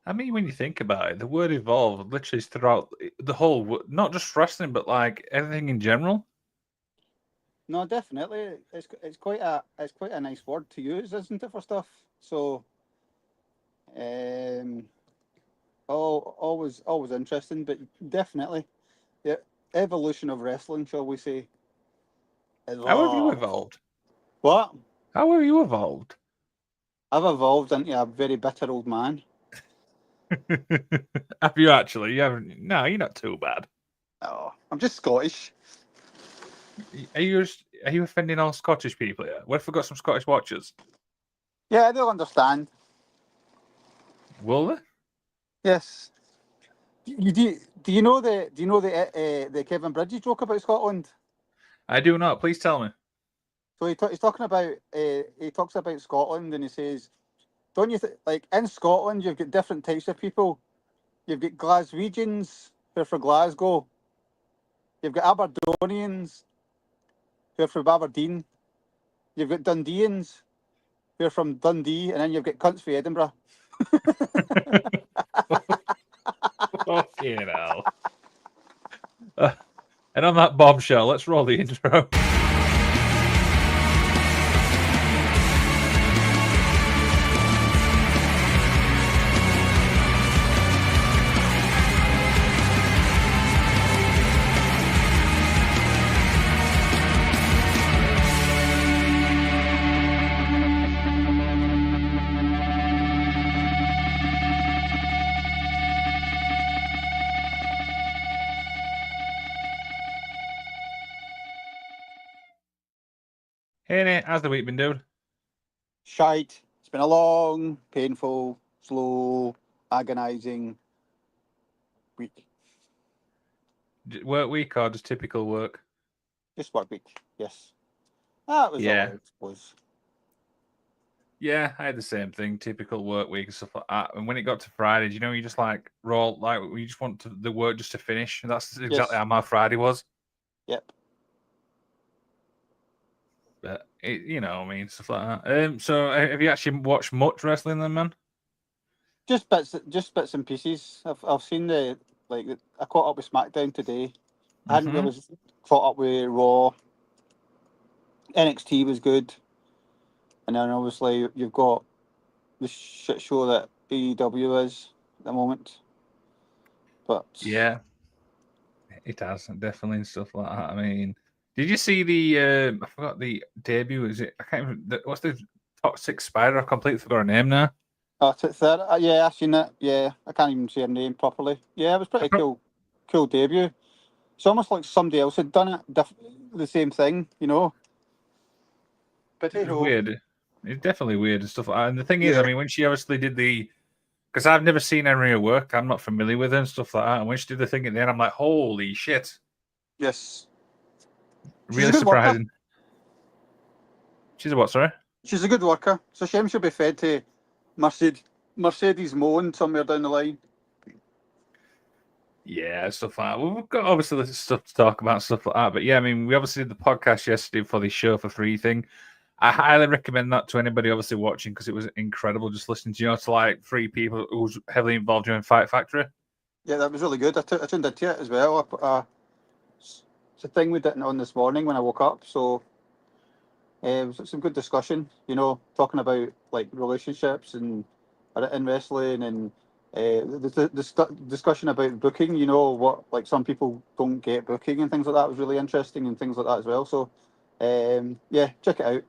I mean, when you think about it, the word evolved literally is throughout the whole, not just wrestling, but like everything in general. No, definitely, it's quite a nice word to use, isn't it, for stuff? So, um, always interesting, but definitely, yeah, evolution of wrestling, shall we say? How have you Evolve. evolved? What? How have you evolved? I've evolved into a very bitter old man. Have you actually? You haven't. No, you're not too bad. Oh, I'm just Scottish. Are you offending all Scottish people here? What if we got some Scottish watchers? Yeah, they'll understand. Will they? Yes. Do you know the Kevin Bridges joke about Scotland? I do not. Please tell me. So he's talking about he talks about Scotland and he says, don't you like in Scotland you've got different types of people. You've got Glaswegians who are from Glasgow. You've got Aberdonians who are from Aberdeen. You've got Dundeeans who are from Dundee, and then you've got cunts from Edinburgh. Fucking hell. Uh, and on that bombshell, let's roll the intro. Hey, Nate, how's the week been, dude? Shite. It's been a long, painful, slow, agonising week. Work week or just typical work? Just work week. Yes. That was all Yeah. it was. Yeah, I had the same thing. Typical work week and stuff like that. And when it got to Friday, do you know, you just like roll, like, you just want the work just to finish. And that's exactly Yes. how my Friday was. Yep. But, I mean, stuff like that. So, have you actually watched much wrestling then, man? Just bits and pieces. I've seen I caught up with SmackDown today. I hadn't Mm-hmm. really caught up with Raw. NXT was good, and then obviously you've got the shit show that AEW is at the moment. But Yeah, it has definitely and stuff like that. I mean, did you see the? I forgot the debut. Is it? I can't even. What's the Toxic Spider? I completely forgot her name now. yeah, I seen it. Yeah, I can't even say her name properly. Yeah, it was I pretty pro- cool. Cool debut. It's almost like somebody else had done it, the same thing, you know. But it hey was ho. weird. It's definitely weird and stuff like that. And the thing is, I Yeah. mean, when she obviously did the, because I've never seen her in her work, I'm not familiar with her and stuff like that. And when she did the thing at the end, I'm like, holy shit, Yes. She's a really good worker. surprising. She's a what? Sorry. She's a good worker. It's a shame she'll be fed to Mercedes Moan somewhere down the line. Yeah, stuff like that. Well, we've got obviously this stuff to talk about, stuff like that. But yeah, I mean, we obviously did the podcast yesterday for the show for free thing. I highly recommend that to anybody obviously watching because it was incredible just listening to to like three people who was heavily involved in Fight Factory. Yeah, that was really good. I tuned into it as well. It's a thing we didn't on this morning when I woke up. So it was some good discussion. You know, talking about like relationships and in wrestling and discussion about booking. You know what, like some people don't get booking and things like that was really interesting and things like that as well. So yeah, check it out.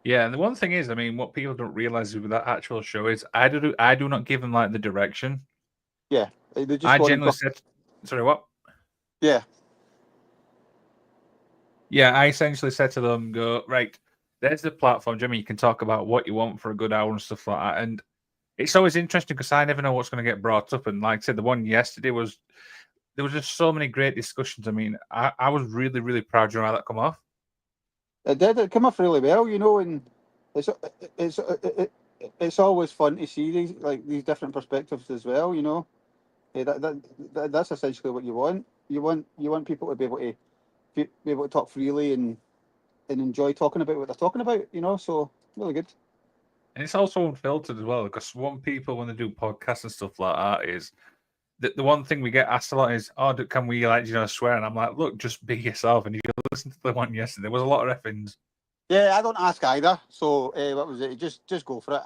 Yeah, and the one thing is, I mean, what people don't realize with that actual show is I do not give them like the direction. Yeah, they just I go on and generally talk. said, sorry, what? Yeah, Yeah, I essentially said to them, go, right, there's the platform, Jimmy. You can talk about what you want for a good hour and stuff like that. And it's always interesting because I never know what's going to get brought up. And like I said, the one yesterday was, there was just so many great discussions. I mean, I was really, really proud of how that come off. it did. It came off really well, you know, and it's it's it's always fun to see these different perspectives as well. You know, that's essentially what you want. You want people to be able to talk freely and enjoy talking about what they're talking about. You know, so really good. And it's also unfiltered as well, because some people, when they do podcasts and stuff like that, is the one thing we get asked a lot is, "Oh, can we swear?" And I'm like, "Look, just be yourself." And if you listen to the one yesterday, there was a lot of effings. Yeah, I don't ask either. So what was it? Just go for it.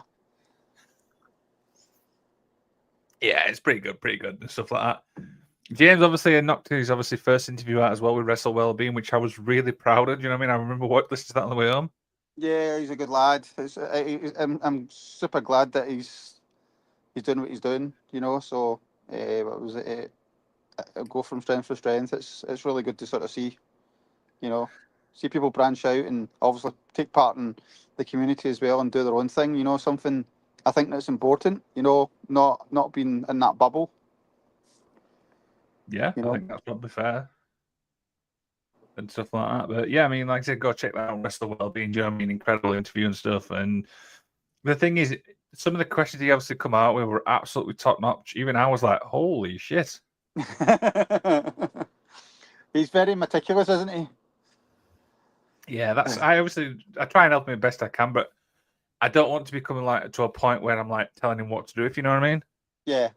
Yeah, it's pretty good and stuff like that. James obviously knocked his first interview out as well with Wrestle Wellbeing, which I was really proud of. Do you know what I mean? I remember listening to that on the way home. Yeah, he's a good lad. I'm super glad that he's doing what he's doing. So what was it? Go from strength to strength. It's really good to sort of see. See people branch out and obviously take part in the community as well and do their own thing. Something I think that's important. Not being in that bubble. Yeah, I think that's probably fair and stuff like that. But yeah, I mean, like I said, go check that out. Wrestle Wellbeing. Do you know what I mean? Incredible interview and stuff. And the thing is, some of the questions he obviously come out with were absolutely top notch. Even I was like, "Holy shit!" He's very meticulous, isn't he? Yeah, I try and help him the best I can, but I don't want to be coming like to a point where I'm like telling him what to do, if you know what I mean. Yeah,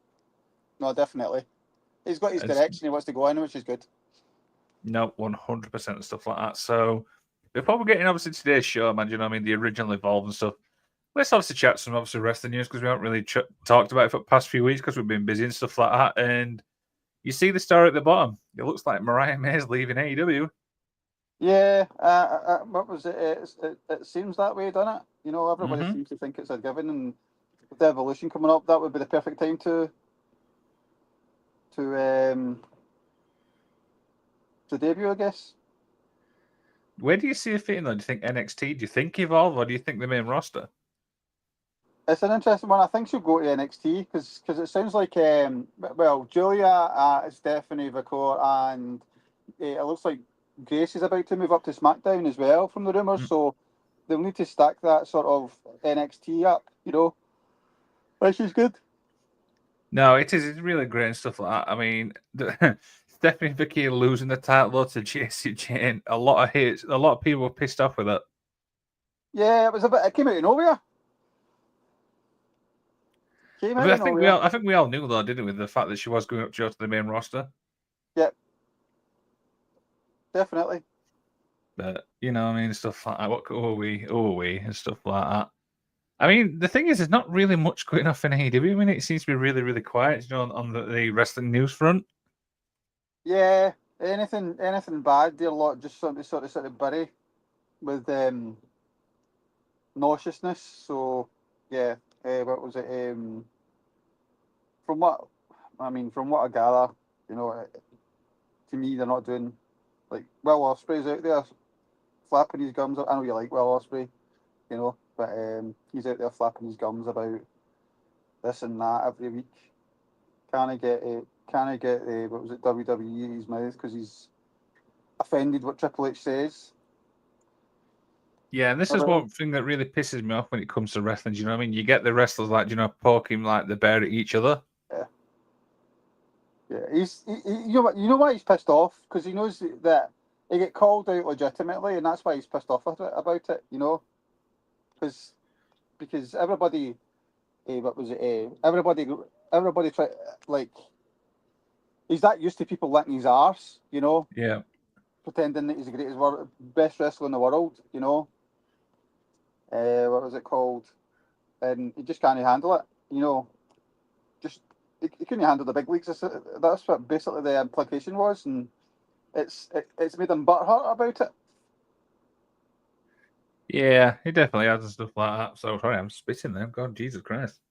no, definitely. He's got his direction he wants to go in, which is good. No, 100% stuff like that. So before we get in, obviously today's show, man, you know what I mean, the original Evolve and stuff. Let's obviously chat some wrestling news, because we haven't really talked about it for the past few weeks because we've been busy and stuff like that. And you see the star at the bottom. It looks like Mariah May's leaving AEW. Yeah, what was it? It seems that way, doesn't it? Everybody seems to think it's a given, and with the Evolution coming up, that would be the perfect time to debut, I guess. Where do you see her fitting though? Do you think NXT? Do you think Evolve, or do you think the main roster? It's an interesting one. I think she'll go to NXT because it sounds like Julia, Stephanie Vicor, and it looks like Grace is about to move up to SmackDown as well from the rumours. So they'll need to stack that sort of NXT up, which is good. No, it is. It's really great and stuff like that. I mean, Stephanie Vicky losing the title to Jacy Jane. A lot of hits. A lot of people were pissed off with it. Yeah, it came out of nowhere. I think we all knew though, didn't we? The fact that she was going up to the main roster. Yep, definitely. But I mean, stuff like that. What are we, and stuff like that. I mean, the thing is, there's not really much going off in AEW. I mean, it seems to be really, really quiet, on the wrestling news front. Yeah, anything bad, they're a lot just sort of bury with nauseousness. So yeah, what was it? From what I gather, to me they're not doing like Will Ospreay's out there flapping his gums. I know you like Will Ospreay, but he's out there flapping his gums about this and that every week. Can I get what was it, WWE in his mouth because he's offended what Triple H says? Yeah, and this is one thing that really pisses me off when it comes to wrestling. Do you know what I mean? You get the wrestlers poking like the bear at each other. Yeah. Yeah, you know why he's pissed off? Because he knows that he get called out legitimately, and that's why he's pissed off about it. Because everybody, what was it? Everybody try like he's that used to people licking his arse, Yeah. pretending that he's the greatest best wrestler in the world, what was it called? And he just can't handle it, just he couldn't handle the big leagues. That's what basically the implication was, and it's made him butthurt about it. Yeah, he definitely has and stuff like that. So sorry, I'm spitting there. God, Jesus Christ.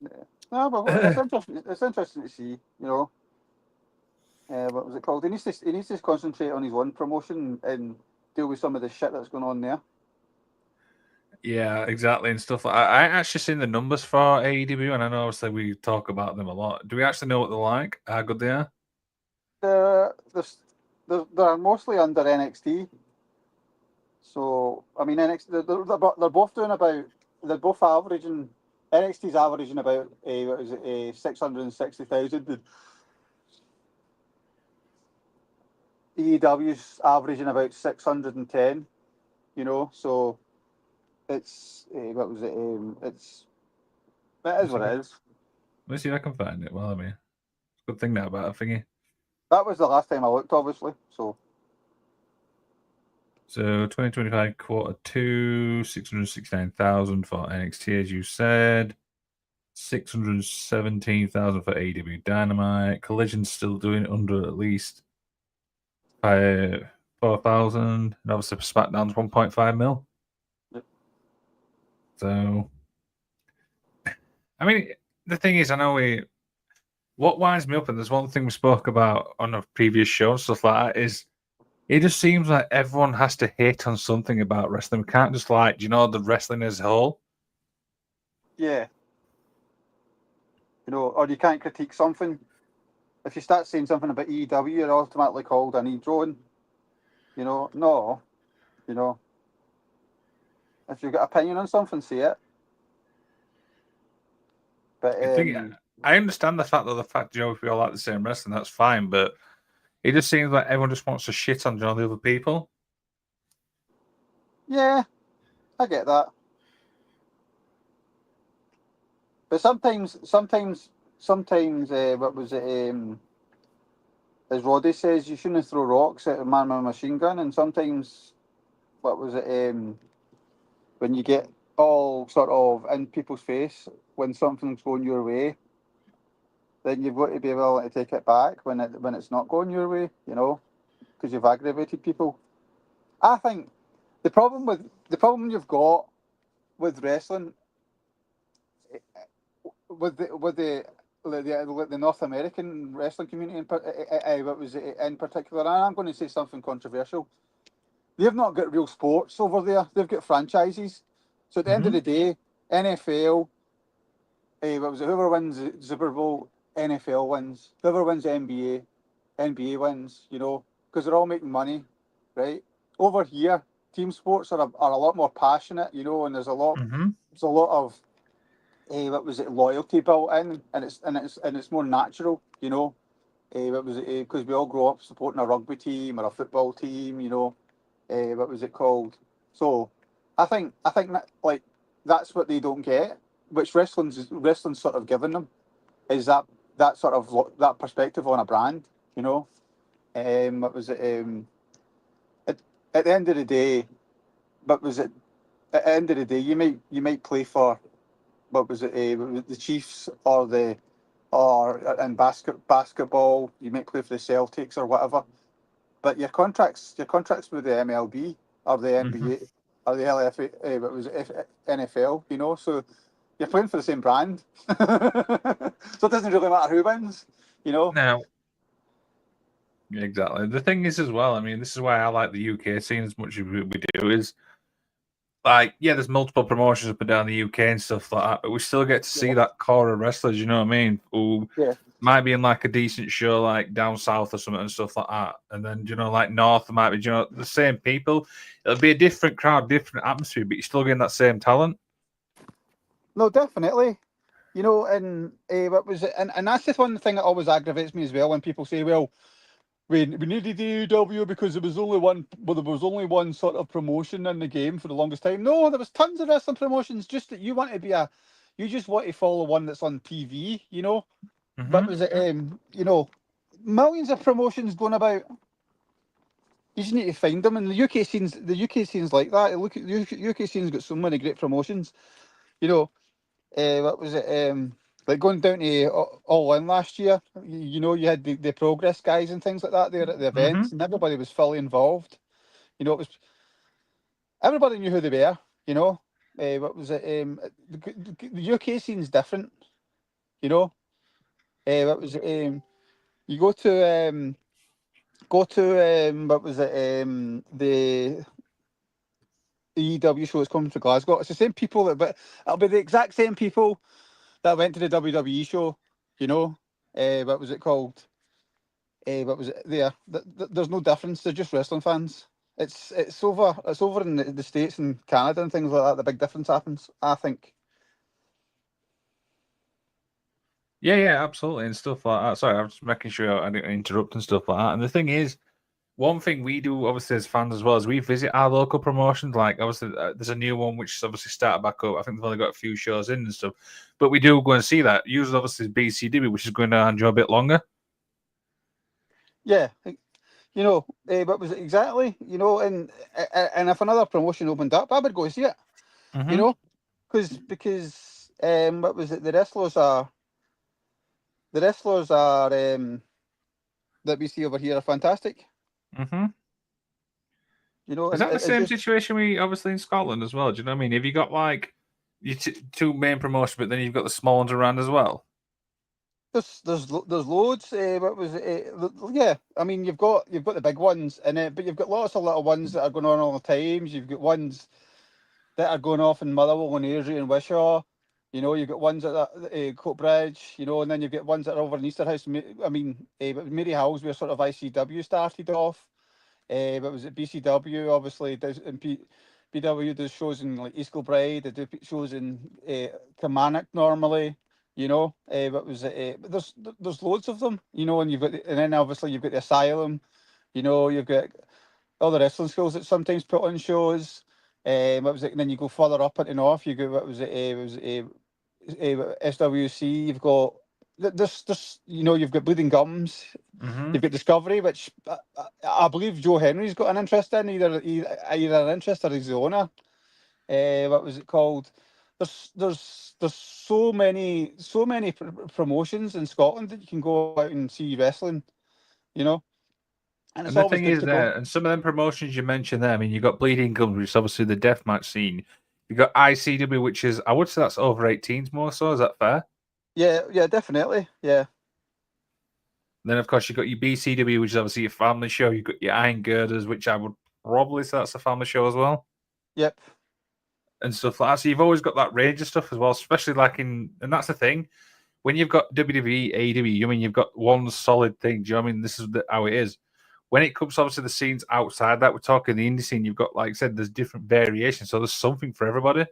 Yeah. No, but it's interesting. It's interesting to see, what was it called? He needs to concentrate on his one promotion and deal with some of the shit that's going on there. Yeah, exactly, and stuff like I actually seen the numbers for AEW, and I know obviously we talk about them a lot. Do we actually know what they're like? How good they are? They're mostly under NXT. So I mean, NXT they're both doing about they're both averaging. NXT's averaging about 660,000. EW's averaging about 610. So it's what was it? It is what it is. Let's see if I can find it. Well, I mean, good thing now about a thingy. That was the last time I looked, obviously. So So 2025 quarter two, 669,000 for NXT, as you said. 617,000 for AEW Dynamite. Collision's still doing under at least 4,000. And obviously SmackDown's 1.5 mil. Yep. So, I mean, the thing is, I know what winds me up, and there's one thing we spoke about on a previous show and stuff like that, is it just seems like everyone has to hate on something about wrestling. We can't just like, the wrestling as a whole. yeah, or you can't critique something. If you start saying something about EW, you're automatically called an e-drone. No. If you've got an opinion on something, say it. But I understand the fact if we all like the same wrestling, that's fine, but it just seems like everyone just wants to shit on the other people. yeah, I get that. But sometimes, what was it? As Roddy says, you shouldn't throw rocks at a man with a machine gun. And sometimes, what was it? When you get all sort of in people's face when something's going your way, then you've got to be willing to take it back when it's not going your way. Because you've aggravated people. I think the problem you've got with wrestling, with the North American wrestling community what was it in particular, and I'm going to say something controversial. They've not got real sports over there. They've got franchises. So at the end of the day, NFL, what was it? Whoever wins the Super Bowl, NFL wins. Whoever wins the NBA wins. Because they're all making money, right? Over here, team sports are a lot more passionate, and there's a lot of what was it, loyalty built in, and it's more natural, what was it, because we all grow up supporting a rugby team or a football team, what was it called? So I think that, like, that's what they don't get, which wrestling's sort of given them, is that sort of that perspective on a brand, what was it, at the end of the day, but was it at the end of the day, you might play for, what was it, the Chiefs or in basketball, you might play for the Celtics or whatever, but your contracts with the MLB or the NBA or the LFA, what was it, NFL, so you're playing for the same brand, so it doesn't really matter who wins, Now, exactly. The thing is, as well, I mean, this is why I like the UK scene as much as we do, is like, yeah, there's multiple promotions up and down the UK and stuff like that, but we still get to see that core of wrestlers, you know what I mean? Who might be in like a decent show like down south or something and stuff like that. And then, like north might be, the same people. It'll be a different crowd, different atmosphere, but you're still getting that same talent. No, definitely. And what was it? And that's the one thing that always aggravates me as well, when people say, well, we needed the AEW because there was only one sort of promotion in the game for the longest time. No, there was tons of wrestling promotions. Just that you want to you just want to follow one that's on TV. But was it millions of promotions going about? You just need to find them. And the UK scene's like that. Look at the UK scene's got so many great promotions. What was it? Like going down to All In last year, you had the Progress guys and things like that there at the events, and everybody was fully involved. It was, everybody knew who they were. What was it? The UK scene's different. What was it? You go to what was it? The EW show that's coming to Glasgow. It's the same people but it'll be the exact same people that went to the WWE show, what was it called? What was it there? There's no difference. They're just wrestling fans. It's over in the States and Canada and things like that. The big difference happens, I think. Yeah, absolutely, and stuff like that. Sorry, I was making sure I didn't interrupt and stuff like that. And the thing is, one thing we do, obviously, as fans as well, is we visit our local promotions. Like, obviously, there's a new one which is obviously started back up. I think they've only got a few shows in and stuff, but we do go and see that. Usually, obviously, BCW, which is going to enjoy a bit longer. Yeah, what was it exactly? And if another promotion opened up, I would go see it. Mm-hmm. Because what was it? The wrestlers are that we see over here are fantastic. Mm-hmm. Is And that the it's same just situation we obviously in Scotland as well? Do you know what I mean? Have you got like your two main promotions, but then you've got the small ones around as well? there's loads. What was it? Yeah, I mean you've got the big ones, but you've got lots of little ones that are going on all the times. You've got ones that are going off in Motherwell and Airdrie and Wishaw. You've got ones at Coatbridge, and then you've got ones that are over in Easterhouse. I mean, but Mary Hall's where sort of ICW started off. But was it BCW? Obviously, does and BW does shows in like East Kilbride. They do shows in Kilmarnock normally. But was it? But there's loads of them. And and then obviously you've got the Asylum. You've got all the wrestling schools that sometimes put on shows. What was it? And then you go further up into north. You go. What was it? SWC. You've got this. You've got Bleeding Gums. Mm-hmm. You've got Discovery, which I believe Joe Henry's got an interest in. Either an interest or he's the owner. What was it called? There's so many promotions in Scotland that you can go out and see wrestling. And it's And the always thing good is, to go. there and some of them promotions you mentioned there. I mean, you got Bleeding Gums, which is obviously the deathmatch scene. You got ICW, which is I would say that's over 18s more so. Is that fair? Yeah, definitely. Yeah. And then of course you got your BCW, which is obviously your family show. You got your Iron Girders, which I would probably say that's a family show as well, Yep. and stuff like that. So you've always got that range of stuff as well, especially like and that's the thing. When you've got WWE, AEW, I mean, you've got one solid thing. Do you know what I mean? This is how it is. When it comes obviously the scenes outside that, we're talking the indie scene, you've got, like I said, there's different variations. So there's something for everybody.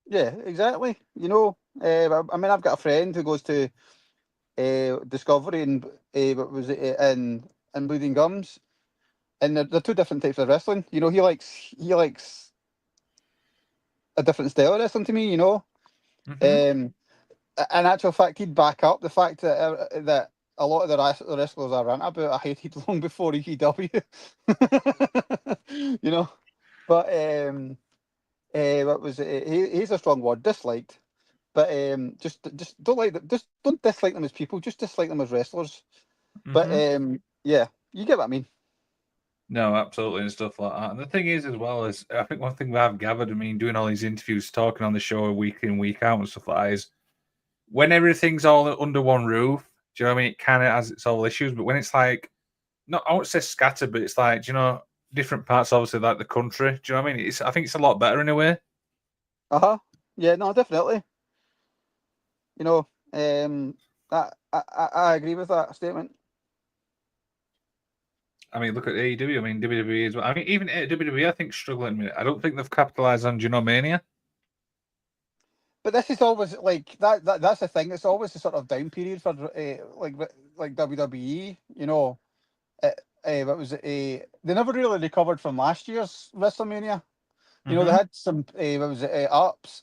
Yeah, exactly. I mean, I've got a friend who goes to Discovery and what was it in Bleeding Gums, and they're two different types of wrestling. He likes a different style of wrestling to me. Mm-hmm. In actual fact, he'd back up the fact that a lot of the wrestlers I rant about I hated long before ECW. you know, but what was it? He's a strong word. Disliked, but just don't like them. Just don't dislike them as people. Just dislike them as wrestlers. But Mm-hmm. yeah, you get what I mean. No, absolutely, and stuff like that. And the thing is, as well, is I think one thing I've gathered, I mean, doing all these interviews, talking on the show week in, week out, and stuff like that, is when everything's all under one roof, do you know what I mean? It kind of has its all issues, but when it's like, not, I won't say scattered, but it's like, do you know, different parts, obviously, like the country, do you know what I mean? I think it's a lot better in a way. Uh-huh. Yeah, no, definitely. You know, um, I agree with that statement. I mean, look at AEW. I mean, WWE as well. I mean, even WWE, I think struggling a minute. I don't think they've capitalized on Genomania. But this is always like that's the thing. It's always a sort of down period for like WWE. Uh, what was it? They never really recovered from last year's WrestleMania. They Mm-hmm. had some what was it ups,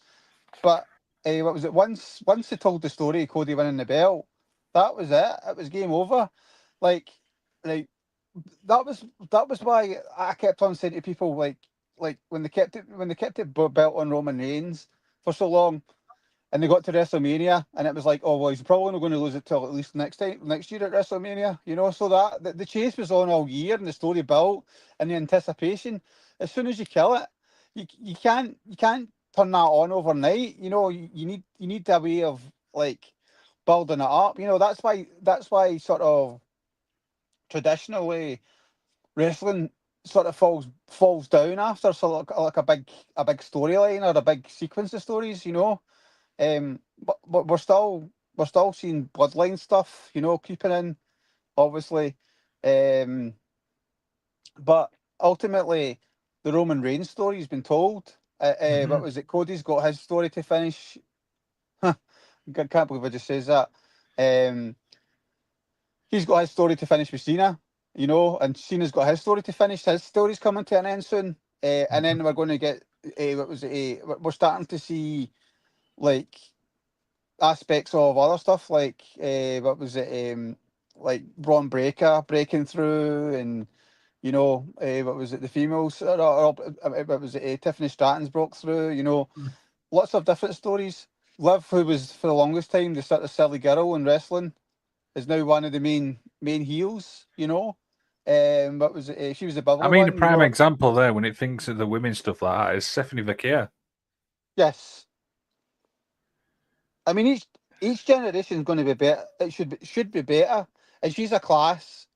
but what was it? Once they told the story of Cody winning the belt, that was it. It was game over. Like, like that was why I kept on saying to people like when they kept it belt on Roman Reigns for so long, and they got to WrestleMania, and it was like, oh well, he's probably not going to lose it till at least next year at WrestleMania. So that the chase was on all year, and the story built, and the anticipation. As soon as you kill it, you can't turn that on overnight. You need a way of like building it up. That's why sort of traditionally wrestling sort of falls down after like a big storyline or a big sequence of stories. But we're still seeing bloodline stuff, creeping in, obviously. Um, but ultimately, the Roman Reigns story has been told. What Mm-hmm. was it? Cody's got his story to finish. I can't believe I just says that. Um, he's got his story to finish with Cena. you know, and Cena's got his story to finish. His story's coming to an end soon, and then we're going to get what was it? We're starting to see like aspects of other stuff, like what was it? Like Braun Breaker breaking through, and you know, what was it? The females, what was it? Tiffany Stratton's broke through. You know, lots of different stories. Liv, who was for the longest time the sort of silly girl in wrestling, is now one of the main heels. You know, what was it? She was the bubbly I mean, one. a prime example there when it thinks of the women's stuff like that is Stephanie Vacchia. Yes. I mean, each generation is going to be better. It should be better, and she's a class.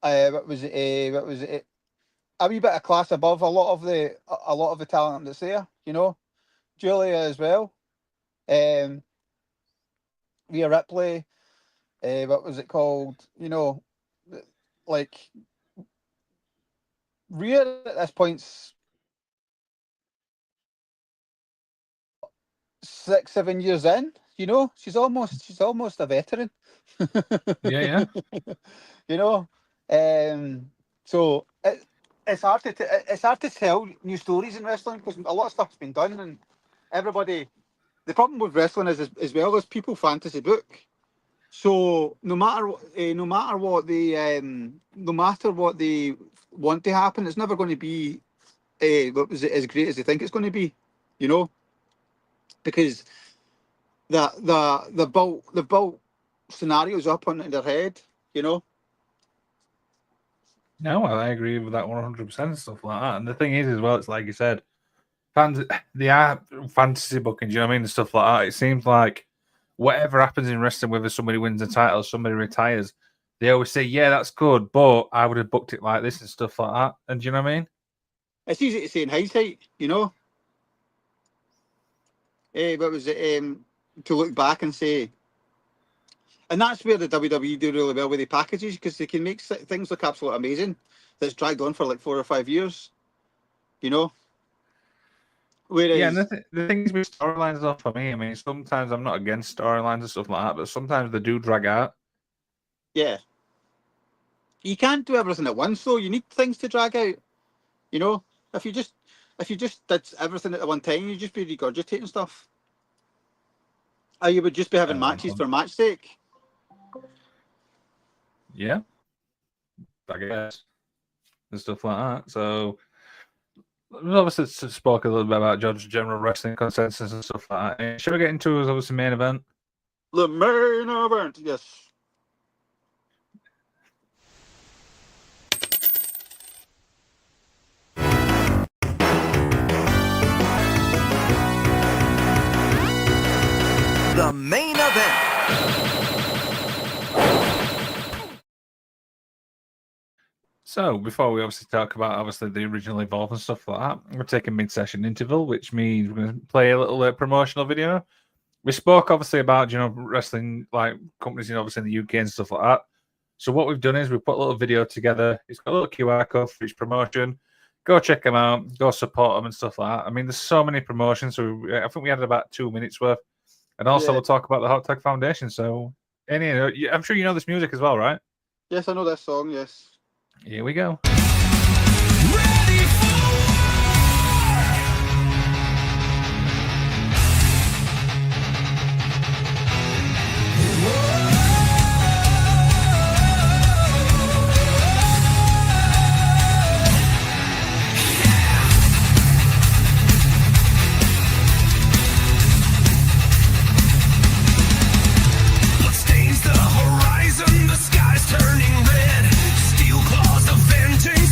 What was it? What was it? A wee bit of class above a lot of the talent that's there. You know, Julia as well. Rhea Ripley. What was it called? You know, like Rhea at this point's 6-7 years in. You know, she's almost a veteran. Yeah. You know, so it's hard to tell new stories in wrestling because a lot of stuff's been done, and everybody. The problem with wrestling is as well as people fantasy book. So no matter what they want to happen, it's never going to be as great as they think it's going to be. You know, because the built scenarios up on their head. You know. No, I agree with that 100% and stuff like that. And the thing is, as well, it's like you said, fans, they are fantasy booking, do you know what I mean? And stuff like that. It seems like whatever happens in wrestling, whether somebody wins a title, somebody retires, they always say, yeah, that's good, but I would have booked it like this and stuff like that. And do you know what I mean? It's easy to say in hindsight, you know. But was it to look back and say, and that's where the WWE do really well with the packages because they can make things look absolutely amazing. That's dragged on for like 4 or 5 years, you know. Whereas, yeah, and the things with storylines are for me. I mean, sometimes I'm not against storylines and stuff like that, but sometimes they do drag out. Yeah, you can't do everything at once, though. You need things to drag out. You know, if you just did everything at the one time, you'd just be regurgitating stuff. Or you would just be having matches for match sake. Yeah, I guess, and stuff like that. So, we obviously spoke a little bit about Judge General Wrestling Consensus and stuff like that. Should we get into his obviously main event? The main event, yes. The main event. So, before we obviously talk about the original Evolve and stuff like that, we're taking mid-session interval, which means we're going to play a little promotional video. We spoke obviously about, you know, wrestling like companies, you know, obviously in the UK and stuff like that. So what we've done is we put a little video together. It's got a little QR code for each promotion. Go check them out. Go support them and stuff like that. I mean, there's so many promotions. So I think we had about 2 minutes worth. And also we'll talk about the Hot Tag Foundation. So, I'm sure you know this music as well, right? Yes, I know this song, yes. Here we go. Stains the horizon, the sky's turning red. Steel claws avenging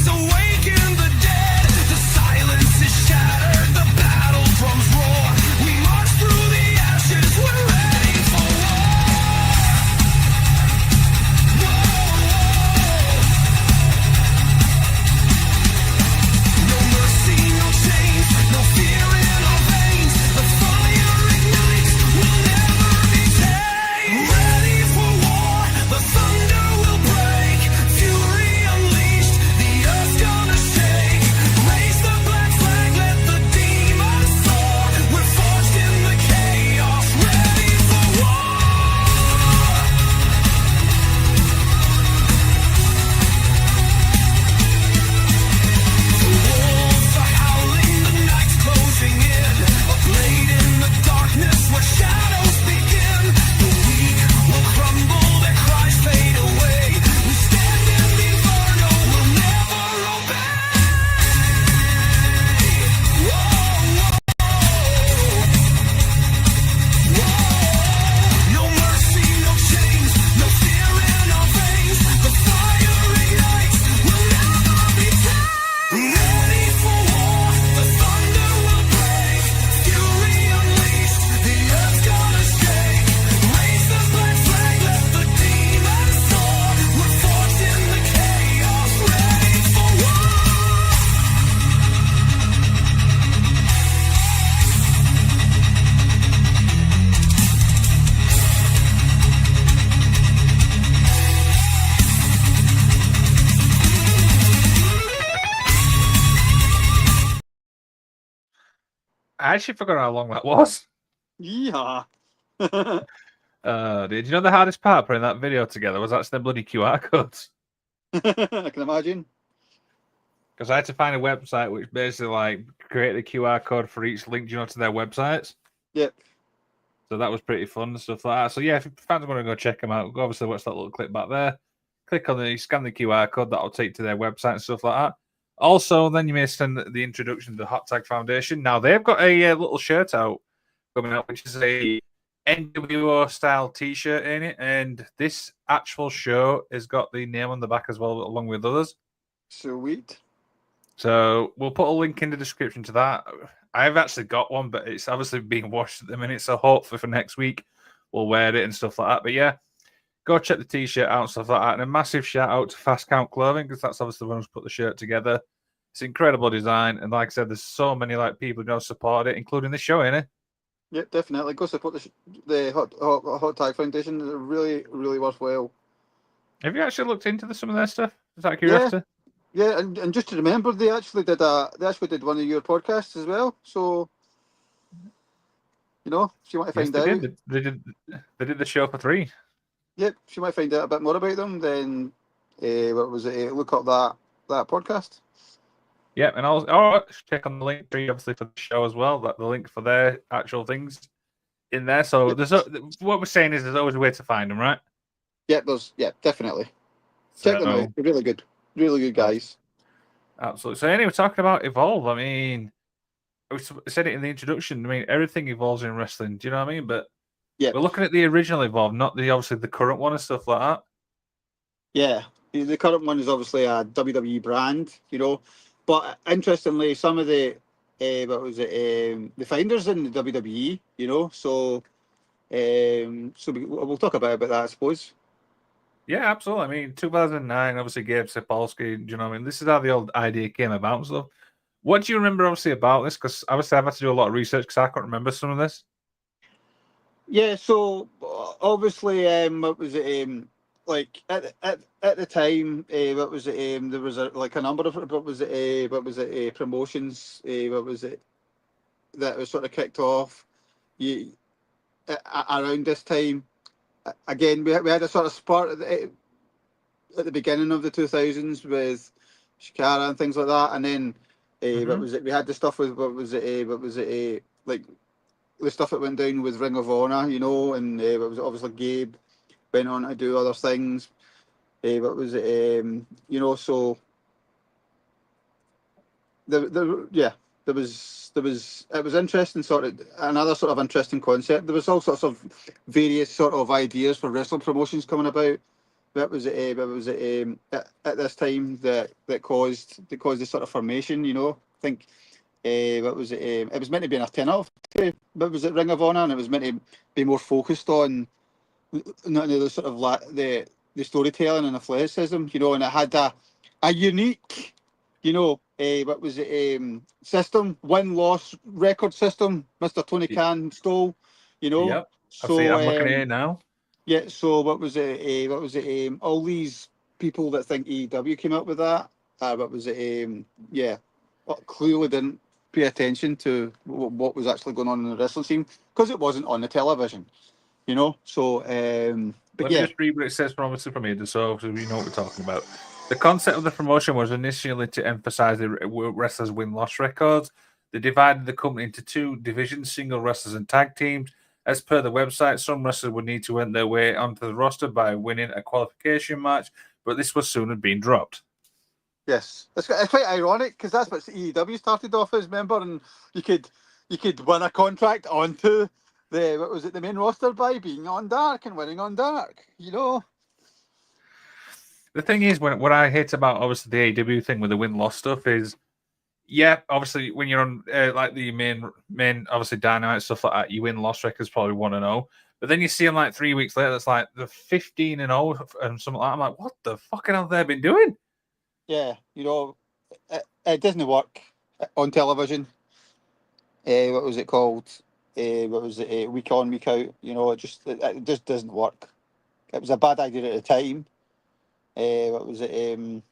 I actually forgot how long that was. Yeah. Did you know the hardest part putting that video together was actually the bloody QR codes? I can imagine. Because I had to find a website which basically like create the QR code for each link, to their websites. Yep. So that was pretty fun and stuff like that. So yeah, if fans want to go check them out, obviously watch that little clip back there. Click on scan the QR code, that'll take you to their website and stuff like that. Also, then you may send the introduction to the Hot Tag Foundation. Now they've got a little shirt out coming out, which is a NWO style T-shirt in it, and this actual show has got the name on the back as well, along with others. Sweet. So we'll put a link in the description to that. I've actually got one, but it's obviously being washed at the minute, so hopefully for next week we'll wear it and stuff like that. But yeah, go check the T-shirt out and stuff like that. And a massive shout out to Fast Count Clothing, because that's obviously the one who's put the shirt together. It's incredible design, and like I said, there's so many people who support it, including the show, innit? Yep, definitely. Go support the Hot Tag Foundation. They're really, really worthwhile. Have you actually looked into some of their stuff? Is that curiosity? Yeah, and just to remember, they actually did one of your podcasts as well. So, if you want to find out, they did the show for free. Yep, if you want to find out a bit more about them, then look up that podcast. Yeah, and I'll check on the link tree, obviously, for the show as well. That the link for their actual things in there. So what we're saying is there's always a way to find them, right? Yep, definitely. Check them out. They're really good guys. Absolutely. So anyway, talking about Evolve, I mean, we said it in the introduction. I mean, everything evolves in wrestling. Do you know what I mean? But we're looking at the original Evolve, not obviously the current one and stuff like that. Yeah, the current one is obviously a WWE brand, But interestingly, some of the the finders in the WWE, So we'll talk about that, I suppose. Yeah, absolutely. I mean, 2009, obviously, Gabe Sapolsky. Do you know what I mean? This is how the old idea came about and stuff. What do you remember, obviously, about this? Because obviously, I've had to do a lot of research because I can't remember some of this. Yeah, so obviously, what was it? Like at the time, what was it? There was a number of promotions. What was it that was sort of kicked off? Around this time, again, we had a sort of spurt at the beginning of the 2000s with Shikara and things like that, and then what was it? We had the stuff with like the stuff that went down with Ring of Honor, and it was obviously Gabe went on to do other things. What was it? So it was interesting, sort of another sort of interesting concept. There was all sorts of various sort of ideas for wrestling promotions coming about. At this time that caused the sort of formation. I think what was it? It was meant to be an alternative to Ring of Honor, and it was meant to be more focused on not the sort of the storytelling and athleticism, and it had a unique, what was it? System, win-loss record system. Mr. Tony Khan stole, Yep. So I'm looking at it now. Yeah. So what was it? All these people that think AEW came up with that. What was it? Clearly didn't pay attention to what was actually going on in the wrestling scene because it wasn't on the television, So, but Let me just read what it says from Superman, so we know what we're talking about. The concept of the promotion was initially to emphasize the wrestlers' win-loss records. They divided the company into two divisions, single wrestlers and tag teams. As per the website, some wrestlers would need to earn their way onto the roster by winning a qualification match, but this was soon been dropped. Yes, it's quite ironic because that's what AEW started off as, remember, and you could win a contract onto the main roster by being on Dark and winning on Dark, The thing is, what I hate about obviously the AEW thing with the win-loss stuff is, obviously when you're on like the main obviously Dynamite stuff like that, you win-loss records probably 1-0, but then you see them like 3 weeks later, it's like the 15-0 and something like that. I'm like, what the fuck have they been doing? Yeah, it doesn't work on television. What was it called? What was it? Week on, week out. It just doesn't work. It was a bad idea at the time. What was it?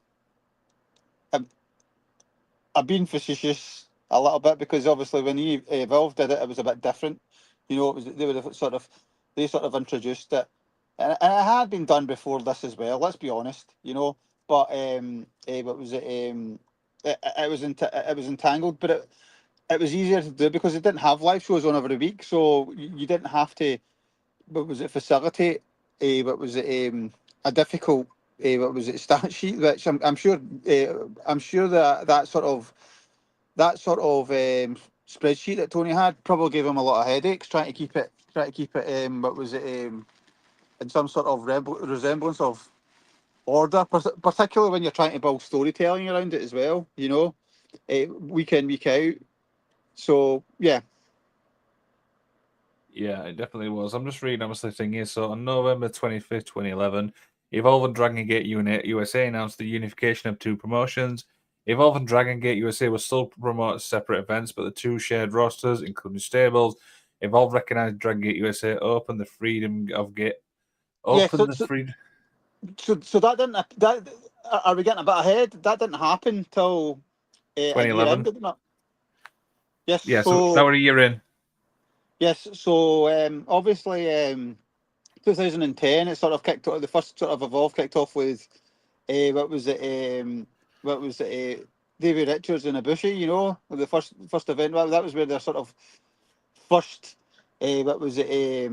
I'm being facetious. a little bit, because obviously when Evolve did it, it was a bit different. You know, it was they sort of introduced it, and it had been done before this as well. Let's be honest, you know. But what was it? It was entangled, but it was easier to do because it didn't have live shows on every week, so you didn't have to. What was it? Facilitate. What was it? A difficult. What was it? Stat sheet, which I'm sure. I'm sure that sort of spreadsheet that Tony had probably gave him a lot of headaches trying to keep it. What was it? In some sort of resemblance of order, particularly when you're trying to build storytelling around it as well. You know, week in, week out. So yeah. Yeah, it definitely was. I'm just reading obviously the thing here. So on November 25th, 2011, Evolve and Dragon Gate USA announced the unification of two promotions. Evolve and Dragon Gate USA will still promote separate events, but the two shared rosters, including stables. Evolve recognized Dragon Gate USA open the freedom of Gate. Yeah, Open the freedom. So that didn't. That are we getting a bit ahead? That didn't happen till a year 2011. end, didn't it? Yes. Yeah, so now we're a year in. Yes. So obviously, 2010, it sort of kicked off. The first sort of Evolve kicked off with what was it? What was it? Davey Richards and Ibushi. You know, the first event. Well, that was where their sort of first. What was it?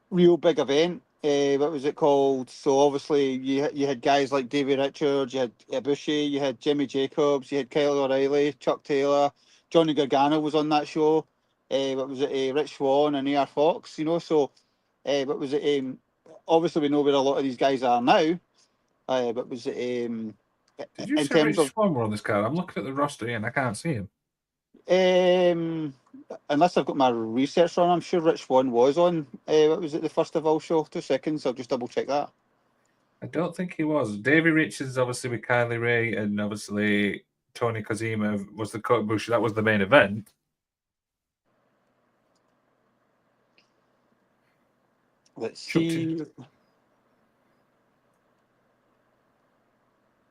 Real big event. What was it called? So obviously you had guys like Davey Richards, you had Ibushi, you had Jimmy Jacobs, you had Kyle O'Reilly, Chuck Taylor, Johnny Gargano was on that show. What was it? Rich Swann and AR Fox. You know, so what was it? Obviously we know where a lot of these guys are now. But was it? Did you In say terms Rich Swann were on this card? I'm looking at the roster here and I can't see him. Unless I've got my research on, I'm sure Rich Swann was on. What was it? The first of all show. 2 seconds. I'll just double check that. I don't think he was. Davey Richards, obviously, with Kylie Ray, and obviously Tony Kazima was the Kota Ibushi. That was the main event. Let's see.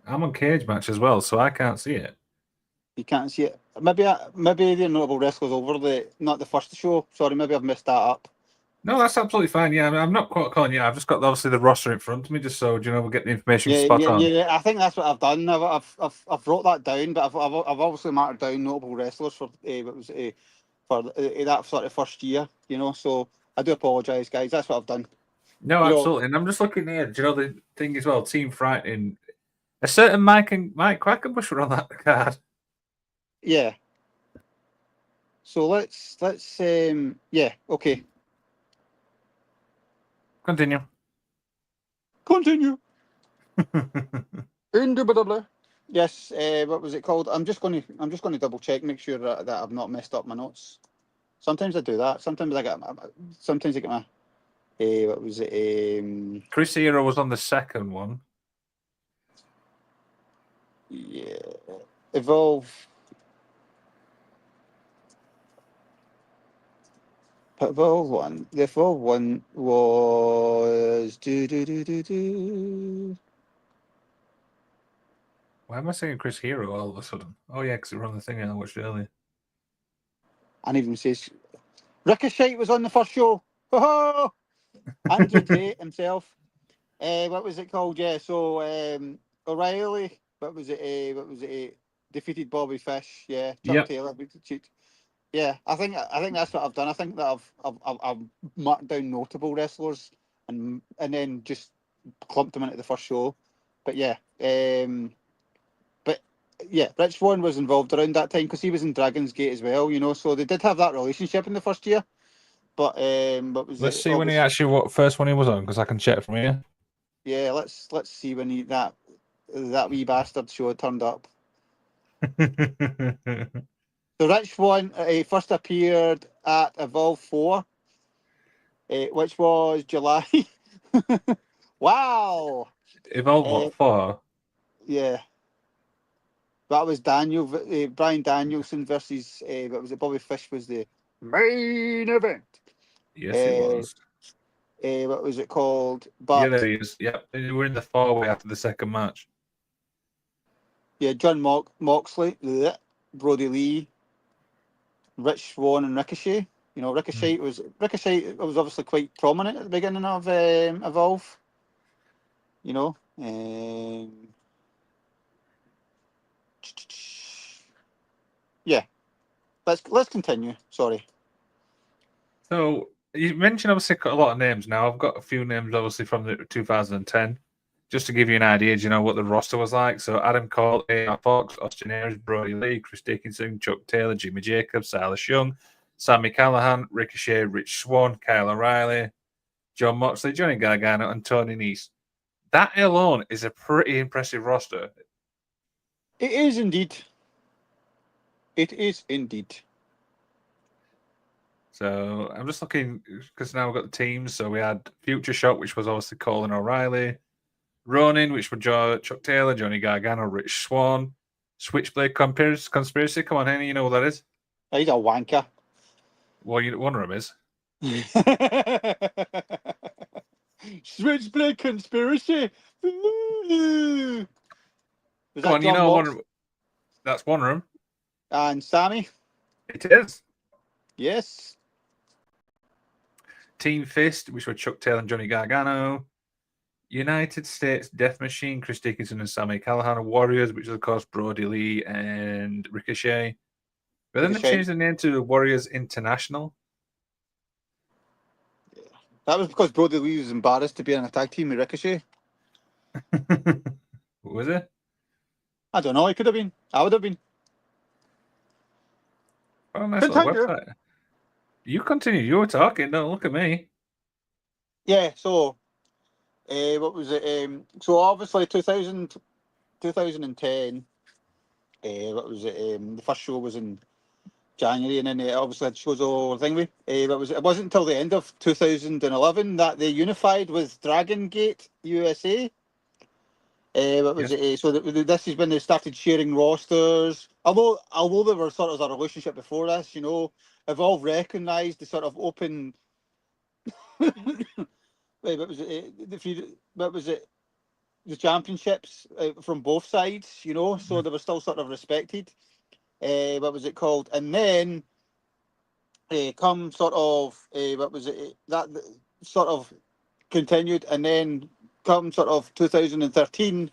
I'm on Cage Match as well, so I can't see it. You can't see it. Maybe the notable wrestlers over not the first show. Sorry, maybe I've messed that up. No, that's absolutely fine. Yeah, I'm not quite calling you. I've just got obviously the roster in front of me, just so we'll get the information spot on. Yeah. I think that's what I've done. I've wrote that down, but I've obviously marked down notable wrestlers for what was it, for that sort of first year. You know, so I do apologise, guys. That's what I've done. No, absolutely. And I'm just looking here. Do you know the thing as well? Team Frightened. A certain Mike Quackenbush were on that card. Yeah. So let's yeah, okay. Continue. Indubitably. Yes. What was it called? I'm just going to double check, make sure that I've not messed up my notes. Sometimes I do that. Sometimes I get my. What was it? Chris Hero was on the second one. Yeah. Evolve. Evolve one. The Evolve one was Why am I saying Chris Hero all of a sudden? Oh yeah, because it was on the thing I watched earlier. And even says Ricochet was on the first show. Oh, Andrew Tate himself. What was it called? Yeah, so O'Reilly. What was it? Defeated Bobby Fish. Yeah, Chuck Taylor. Yeah, I think that's what I've done. I think that I've marked down notable wrestlers and then just clumped them into the first show. But yeah, Rich Swann was involved around that time because he was in Dragon's Gate as well. You know, so they did have that relationship in the first year. But let's see when he actually what first one he was on because I can check from here. Yeah, let's see when that wee bastard show turned up. So Rich Swann first appeared at Evolve 4, which was July. Wow. Evolve 4? Yeah. That was Bryan Danielson versus, what was it, Bobby Fish was the main event. Yes, it was. What was it called? But, yeah, there he is. Yep, we're in the 4-way after the second match. Yeah, John Moxley. Bleh. Brody Lee, Rich Swann, and Ricochet. You know, Ricochet was obviously quite prominent at the beginning of Evolve. You know, yeah. Let's continue. Sorry. So you mentioned obviously got a lot of names now. I've got a few names obviously from the 2010. Just to give you an idea, do you know what the roster was like? So Adam Cole, A.R. Fox, Austin Aries, Brody Lee, Chris Dickinson, Chuck Taylor, Jimmy Jacobs, Silas Young, Sammy Callahan, Ricochet, Rich Swann, Kyle O'Reilly, John Moxley, Johnny Gargano, and Tony Nese. That alone is a pretty impressive roster. It is indeed. It is indeed. So I'm just looking because now we've got the teams. So we had Future Shock, which was obviously Cole and O'Reilly. Ronin, which was Chuck Taylor, Johnny Gargano, Rich Swann. Switchblade Conspiracy. Come on, Henny, you know what that is? He's a wanker. Well, one of them is. Switchblade Conspiracy. Was Come on, you know that's one of them. And Sammy. It is. Yes. Team Fist, which were Chuck Taylor and Johnny Gargano. United States Death Machine, Chris Dickinson and Sammy Callahan. Warriors, which is, of course, Brody Lee and Ricochet. But then they changed the name to Warriors International. Yeah. That was because Brody Lee was embarrassed to be in a tag team with Ricochet. Was it? I don't know. It could have been. I would have been. Oh, nice little website. You continue. You were talking. Don't look at me. Yeah, so... what was it? So obviously 2010. What was it? The first show was in January, and then obviously had shows all thing with. It wasn't until the end of 2011 that they unified with Dragon Gate USA. What was it? So this is when they started sharing rosters. Although there was sort of a relationship before this, you know, Evolve recognised the sort of open. What was it? The championships from both sides, you know, so they were still sort of respected. What was it called? And then come sort of that sort of continued, and then come sort of 2013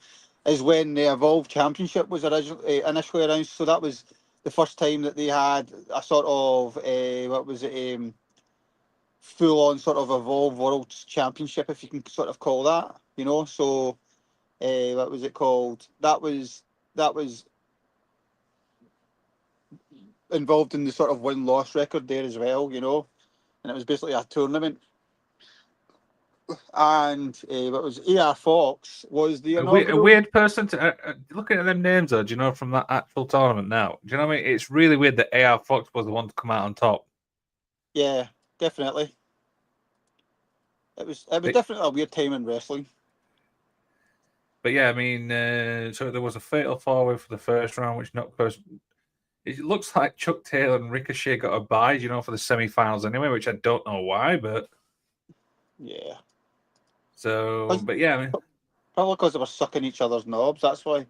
is when the Evolve Championship was initially announced. So that was the first time that they had a sort of full-on sort of Evolve World Championship, if you can sort of call that, you know. So, what was it called? That was involved in the sort of win-loss record there as well, you know. And it was basically a tournament. And what was AR Fox was the a weird person to looking at them names though. Do you know from that actual tournament now? Do you know what I mean? It's really weird that AR Fox was the one to come out on top. Yeah, definitely. It was definitely a weird time in wrestling. But yeah, I mean, so there was a fatal four-way for the first round, which not first. It looks like Chuck Taylor and Ricochet got a bye, you know, for the semi-finals anyway, which I don't know why, but yeah. So, but yeah, I mean, probably because they were sucking each other's knobs. That's why.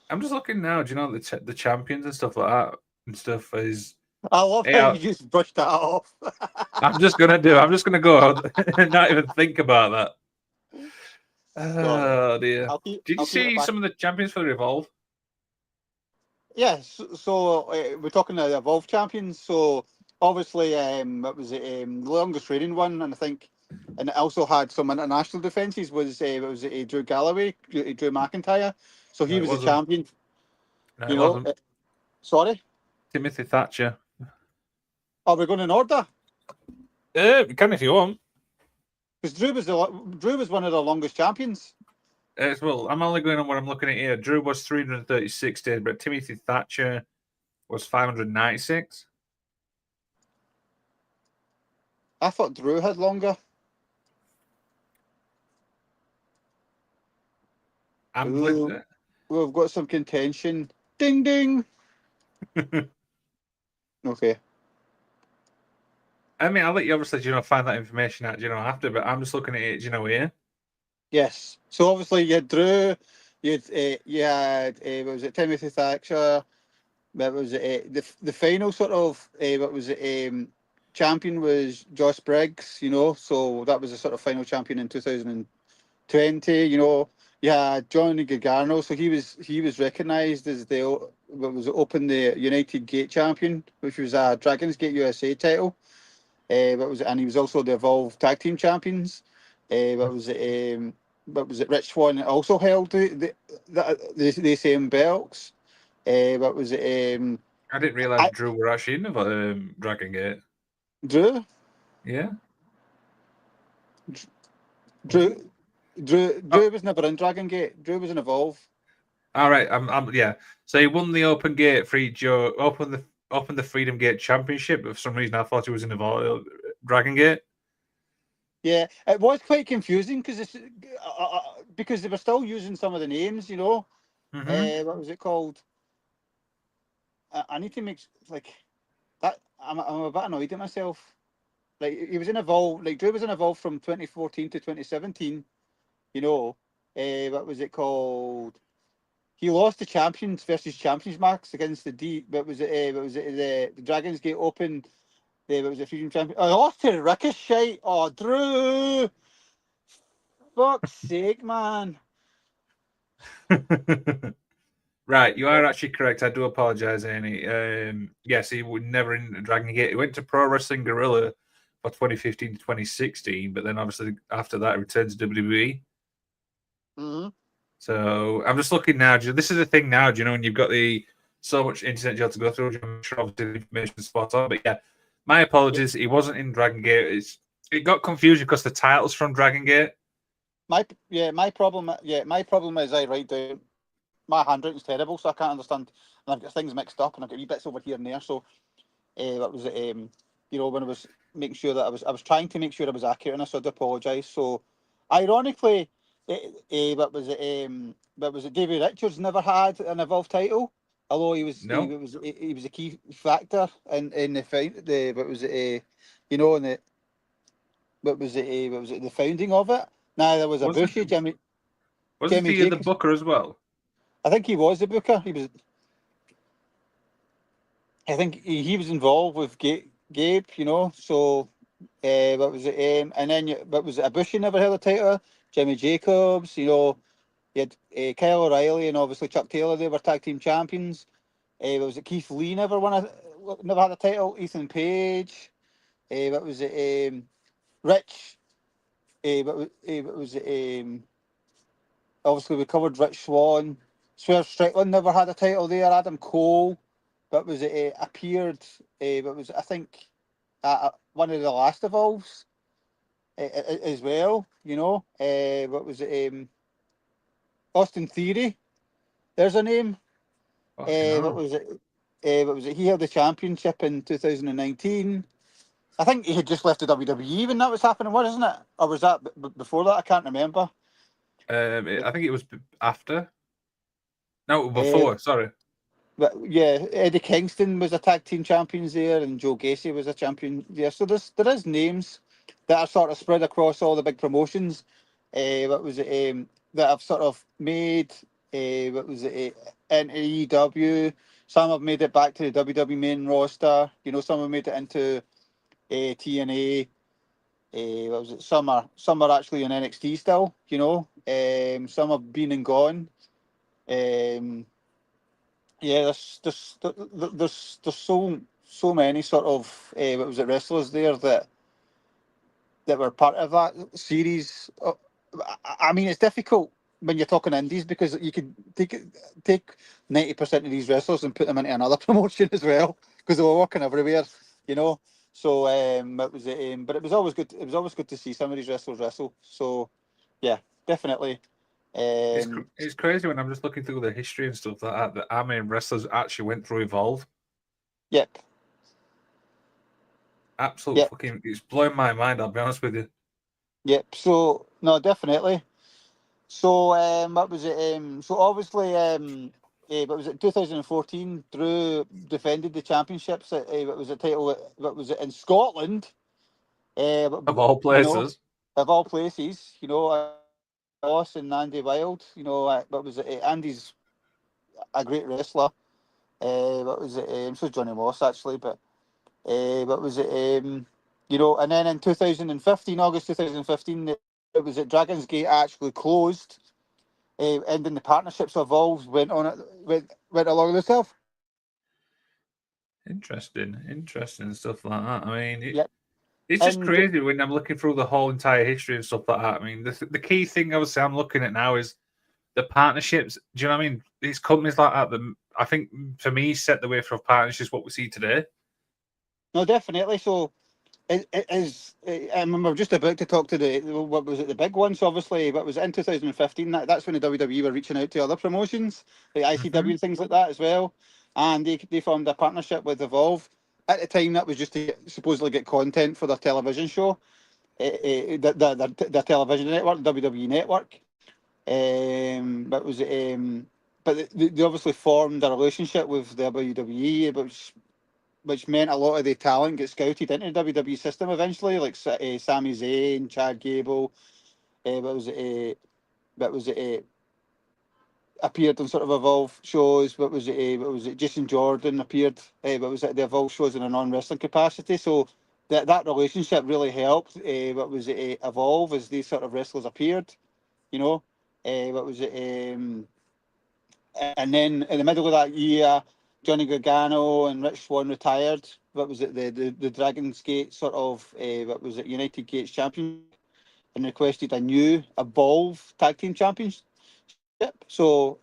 I'm just looking now. Do you know the champions and stuff like that and stuff is? I love how you just brushed that off. I'm just gonna go out and not even think about that. Oh dear! Did you see some of the champions for the Evolve? Yes. So we're talking the Evolve champions. So obviously, what was it? The longest reigning one, and I think, and it also had some international defenses. Was Drew Galloway, Drew McIntyre? So he was the champion. No, you know. Sorry. Timothy Thatcher. Are we going in order? We can if you want. Because Drew was one of the longest champions. Well, I'm only going on what I'm looking at here. Drew was 336 days, but Timothy Thatcher was 596. I thought Drew had longer. We've got some contention. Ding ding. Okay. I mean, I'll let you obviously, find that information out, after, but I'm just looking at it, here. Yes. So obviously you had Drew, what was it, Timothy Thatcher? What was it? The final sort of what was it? Champion was Josh Briggs. So that was the sort of final champion in 2020. Johnny Gargano. So he was recognised as what was it, Open the United Gate champion, which was a Dragons Gate USA title. What was it? And he was also the Evolve Tag Team Champions. What was it? What was it? Rich Swann also held the same belts. What was it? I didn't realize Drew were actually in Dragon Gate. Drew? Yeah. Drew was never in Dragon Gate. Drew was in Evolve. All right. Yeah. So he won the Open Gate Open the Freedom Gate Championship. But for some reason, I thought he was in Evolve Dragon Gate. Yeah, it was quite confusing because they were still using some of the names. Mm-hmm. What was it called? I need to make like that. I'm a bit annoyed at myself. Like he was in Evolve. Like Drew was in Evolve from 2014 to 2017. What was it called? He lost the champions versus champions match against the Dragons Gate Open. What was it, Fusion Champion? I lost to Ricochet. Oh, Drew! Fuck's sake, man. Right, you are actually correct. I do apologize, Annie. Yes, he was never in Dragon Gate. He went to Pro Wrestling Guerrilla for 2015 to 2016, but then obviously after that, he returned to WWE. Mm-hmm. So I'm just looking now. This is the thing now, when you've got so much internet you have to go through, I'm sure obviously the information is spot on. But yeah, my apologies. He wasn't in Dragon Gate. It got confusing because the title's from Dragon Gate. My problem is I write down. My handwriting's terrible, so I can't understand, and I've got things mixed up, and I've got wee bits over here and there. So, that was it. When I was making sure that I was trying to make sure I was accurate, and I do apologise. So, ironically, what was it? Davey Richards never had an Evolve title, although he was a key factor in the fight. What was it? In the what was it? The founding of it. Now there was a Bushy Jimmy. Wasn't he the booker as well? I think he was the booker. I think he was involved with Gabe. So what was it? And then what was it? Ibushi never held a title. Jimmy Jacobs. You had Kyle O'Reilly and obviously Chuck Taylor. They were tag team champions. What was it? Keith Lee never had a title. Ethan Page. What was it? Rich. What was it? Obviously we covered Rich Swann. Swerve Strickland never had a title there. Adam Cole, but was it appeared? But was I think one of the last Evolves as well. What was it? Austin Theory. There's a name. What was it? What was it? He held the championship in 2019. I think he had just left the WWE when that was happening, wasn't it? Or was that before that? I can't remember. I think it was after. No, before. Sorry. But yeah, Eddie Kingston was a tag team champions there, and Joe Gacy was a champion there. So there is names that are sort of spread across all the big promotions. What was it? That have sort of made. What was it? NAEW. Some have made it back to the WWE main roster. Some have made it into TNA. What was it? Some are actually in NXT still. Some have been and gone. Yeah, there's so many sort of what was it, wrestlers there that were part of that series. I mean, it's difficult when you're talking indies because you could take 90% of these wrestlers and put them into another promotion as well because they were working everywhere. So what was it? But it was always good. It was always good to see some of these wrestlers wrestle. So yeah, definitely. It's crazy when I'm just looking through the history and stuff that how many wrestlers actually went through Evolve. Yep. Absolutely fucking, it's blowing my mind, I'll be honest with you. Yep. So no, definitely. So what was it? So obviously, what was it? 2014, Drew defended the championships. What was the title? What was it in Scotland? Of all places. Of all places, Moss and Andy Wild. You know, what was it? Andy's a great wrestler. What was it? So is Johnny Moss actually, but what was it? You know, and then in 2015, August 2015, it was at Dragon's Gate actually closed, ending the partnerships Evolve went on it, went along themselves. Interesting stuff like that. I mean, Yep. it's just And crazy when I'm looking through the whole entire history and stuff like that. I mean, the key thing obviously I'm looking at now is the partnerships. Do you know what I mean? These companies like that, I think for me, set the way for partnerships what we see today. no, definitely. So it is. I remember just about to talk to what was it, the big one. So obviously, what was it, in 2015? That's when the WWE were reaching out to other promotions, like ICW and things like that as well. And they formed a partnership with Evolve. At the time, that was just to supposedly get content for their television show, their television network, WWE Network. But was it? But they obviously formed a relationship with the WWE, which meant a lot of the talent gets scouted into the WWE system eventually, like Sami Zayn, Chad Gable. What was it? What was it? Appeared on sort of Evolve shows. What was it? What was it? Jason Jordan appeared. What was it? The Evolve shows in a non-wrestling capacity. So that relationship really helped. What was it? Evolve as these sort of wrestlers appeared. You know. What was it? And then in the middle of that year, Johnny Gargano and Rich Swann retired. What was it? The Dragon's Gate sort of what was it? United Gates Championship, and requested a new Evolve Tag Team Championship. So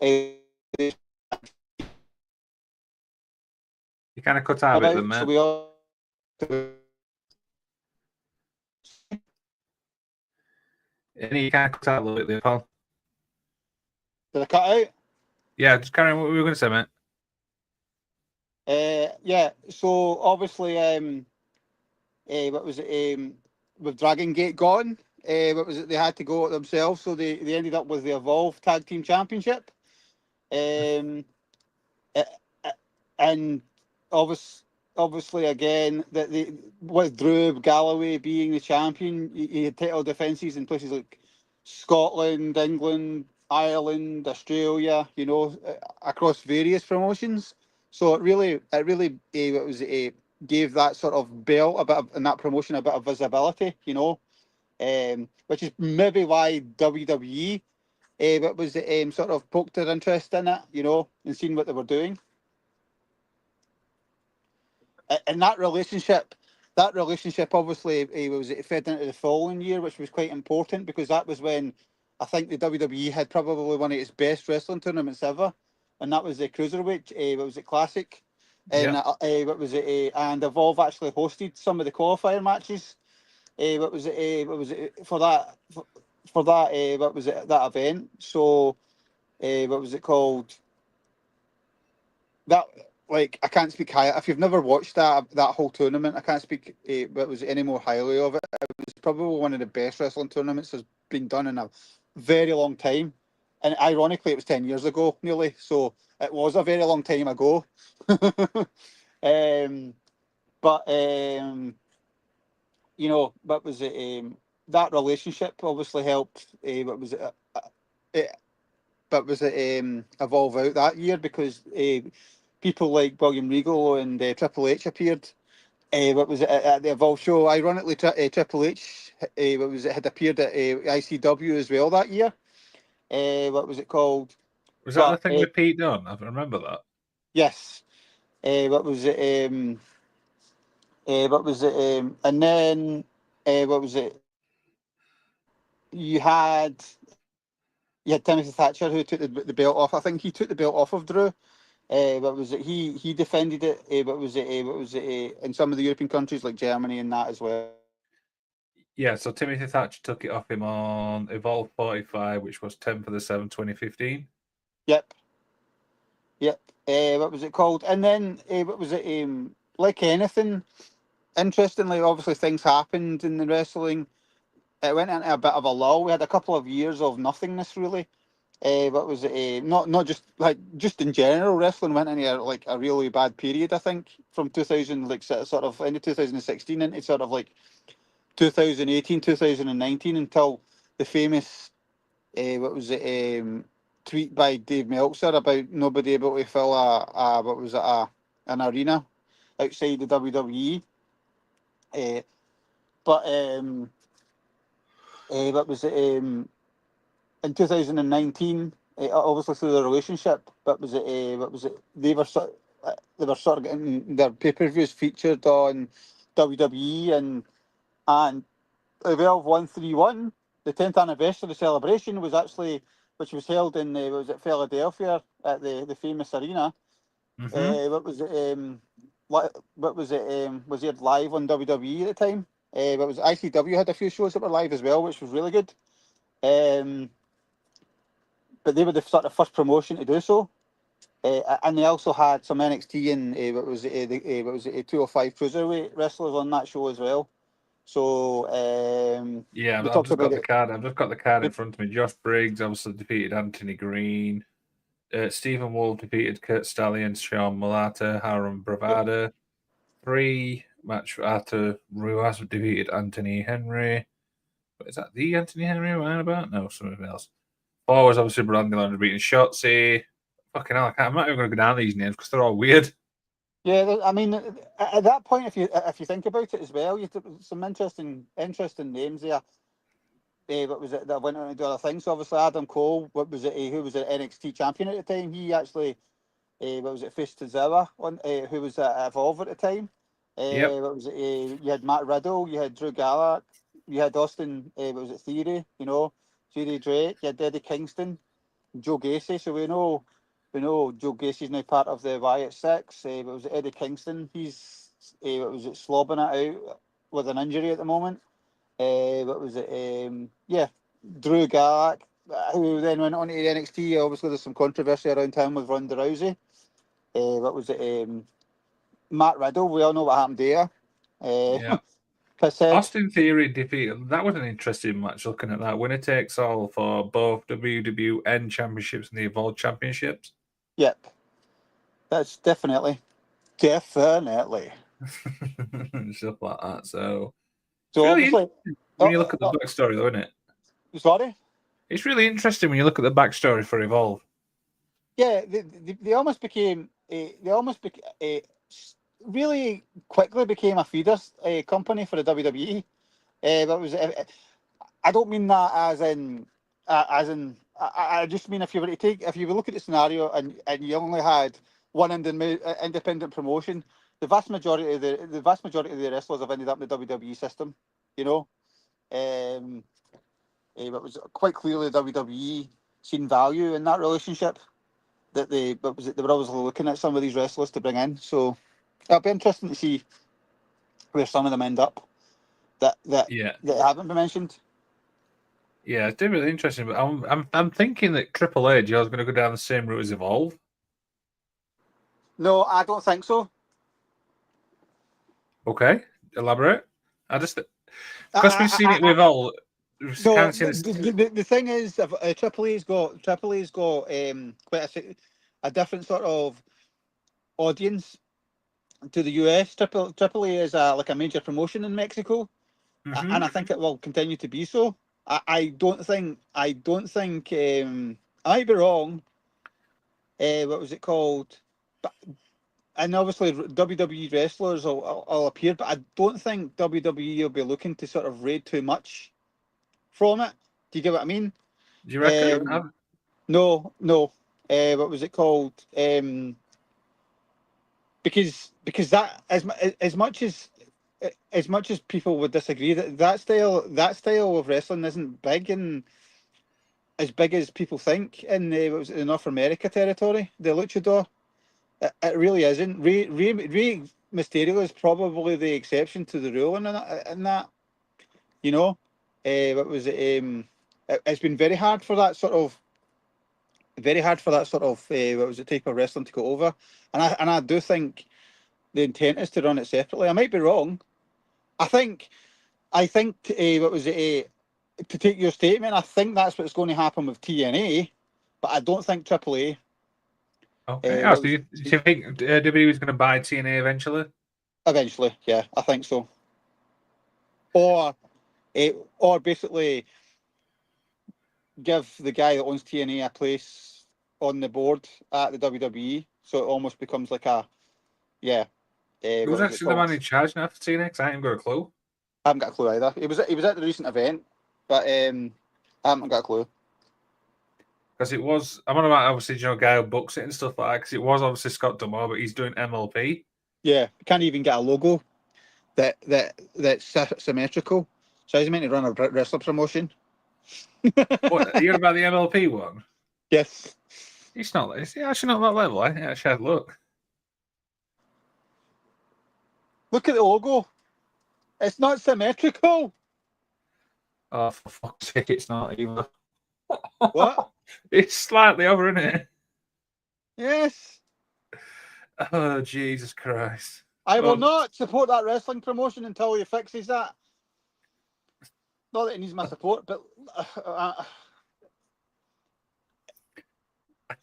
You kind of cut out a bit, then, so mate. we all. And you kind of cut out a little bit there, pal. Did I cut out? Yeah, just carry on what we were going to say, mate. Yeah. So obviously, what was it? With Dragon Gate gone, what was it? They had to go it themselves, so they ended up with the Evolve Tag Team Championship. Um, uh, uh, and obviously again that with Drew Galloway being the champion, he had title defences in places like Scotland, England, Ireland, Australia, you know, across various promotions. So it was gave that sort of belt a bit of, and that promotion a bit of visibility, you know, which is maybe why WWE what was sort of poked their interest in it, you know, and seen what they were doing. And that relationship obviously it fed into the following year, which was quite important because that was when I think the WWE had probably one of its best wrestling tournaments ever, and that was the Cruiserweight. What was it, Classic? And what was it? And Evolve actually hosted some of the qualifier matches. What was it? What was it for that? For that? What was it? That event. So, what was it called? That like I can't speak high. If you've never watched that whole tournament, I can't speak. What was it, any more highly of it? It was probably one of the best wrestling tournaments that's been done in a very long time. And ironically, it was 10 years ago, nearly. So it was a very long time ago. um, but you know, what was it? That relationship obviously helped. What was it? It but was it evolve out that year because people like William Regal and Triple H appeared. What was it at the Evolve show? Ironically, Triple H what was it had appeared at ICW as well that year. What was it called? Was that the thing with Pete Dunne? I remember that. Yes. What was it? What was it? And then what was it? You had Timothy Thatcher who took the belt off. I think he took the belt off of Drew. What was it? He defended it. What was it? What was it? In some of the European countries like Germany and that as well. Yeah, so Timothy Thatcher took it off him on Evolve 45, which was 10 for the 7, 2015. Yep. What was it called? And then what was it? Like anything, interestingly, obviously things happened in the wrestling. It went into a bit of a lull. We had a couple of years of nothingness, really. What was it? Not just just in general, wrestling went into like a really bad period. I think from 2000, like sort of into 2016 into sort of like 2018, 2019 until the famous what was it? Tweet by Dave Meltzer about nobody able to fill a what was it, an arena outside the WWE. But what was it? In 2019, obviously through the relationship, but was it? What was it? They were sort of getting their pay-per-views featured on WWE, and Evolve 131, the 10th anniversary celebration was actually, which was held in was it Philadelphia at the famous arena. Mm-hmm. What was it? What was it? Was it live on WWE at the time? What was it? ICW had a few shows that were live as well, which was really good. But they were the sort of first promotion to do so. And they also had some NXT and what was it, 205 cruiserweight wrestlers on that show as well. So Yeah, we I've talked just about got the it. card. I've just got the card in front of me. Josh Briggs obviously defeated Anthony Green. Stephen Wolf defeated Kurt Stallion, Sean Malata, Haram Bravada. 3 match after Ruas defeated Anthony Henry. But is that the Anthony Henry we're on about? No, something else. 4 was obviously Brandy London beating Shotzi. Fucking hell, I'm not even going to go down these names because they're all weird. Yeah, I mean, at that point, if you think about it as well, you took some interesting names there. What was it that went on to do other things? So obviously, Adam Cole. What was it? Who was the NXT champion at the time? He actually, what was it? Faced Tozawa on, who was at Evolve at the time. Yep. What was it? You had Matt Riddle. You had Drew Gallagher. You had Austin. What was it? Theory. You know, Theory Drake. You had Eddie Kingston, Joe Gacy. So we know Joe Gacy's now part of the Wyatt Six. What was it? Eddie Kingston. He's what was it? Slobbing it out with an injury at the moment. What was it? Yeah, Drew Gulak, who then went on to the NXT. Obviously, there's some controversy around him with Ronda Rousey. What was it? Matt Riddle. We all know what happened there. Yeah. Pisshead. Austin Theory defeated. That was an interesting match looking at that. Winner takes all for both WWN Championships and the Evolve Championships. Yep, that's definitely. Stuff like that. So it's So really obviously, interesting when you look at the backstory, though, isn't it? sorry. It's really interesting when you look at the backstory for Evolve. Yeah, they almost became really quickly became a feeders company for the WWE. That was I don't mean that I just mean if you were look at the scenario and you only had one independent promotion, the vast majority of the wrestlers have ended up in the WWE system, you know. But was quite clearly the WWE seen value in that relationship that they were always looking at some of these wrestlers to bring in. So it'll be interesting to see where some of them end up that Yeah. haven't been mentioned. Yeah, it's really interesting. But I'm thinking that Triple H is going to go down the same route as Evolve. No, I don't think so. Okay, elaborate. Because we've seen it with Evolve. No, the thing is, Triple A's got quite a different sort of audience to the US. Triple A is like a major promotion in Mexico, and I think it will continue to be so. I don't think I might be wrong. What was it called? But and obviously WWE wrestlers will appear, but I don't think WWE will be looking to sort of raid too much from it. Do you get what I mean? Do you reckon? No. What was it called? Because that as much as people would disagree that style of wrestling isn't big and as big as people think in what was it, the North America territory, the luchador. It really isn't. Rey Mysterio is probably the exception to the rule in that. You know, what was it? It's been very hard for that sort of what was it, type of wrestling to go over, and I do think the intent is to run it separately. I might be wrong. I think what was it? To take your statement, I think that's what's going to happen with TNA, but I don't think AAA. Okay. So do you think WWE is going to buy TNA eventually? Eventually, yeah, I think so. Or basically give the guy that owns TNA a place on the board at the WWE, so it almost becomes like a Who's what was it actually the called? man in charge now for TNX? I ain't got a clue. I haven't got a clue either. He was at the recent event, but I haven't got a clue. Because it was, I'm on about obviously, guy who books it and stuff like that. Because it was obviously Scott D'Amore, but he's doing MLP. Yeah, can't even get a logo that's symmetrical. So he's meant to run a wrestler promotion. What, you're about the MLP one? Yes. He's not. Is he actually not that level? I think I should look. Look at the logo. It's not symmetrical. Oh, for fuck's sake, it's not either. What? It's slightly over, isn't it? Yes. Oh, Jesus Christ. I will not support that wrestling promotion until he fixes that. Not that he needs my support, but I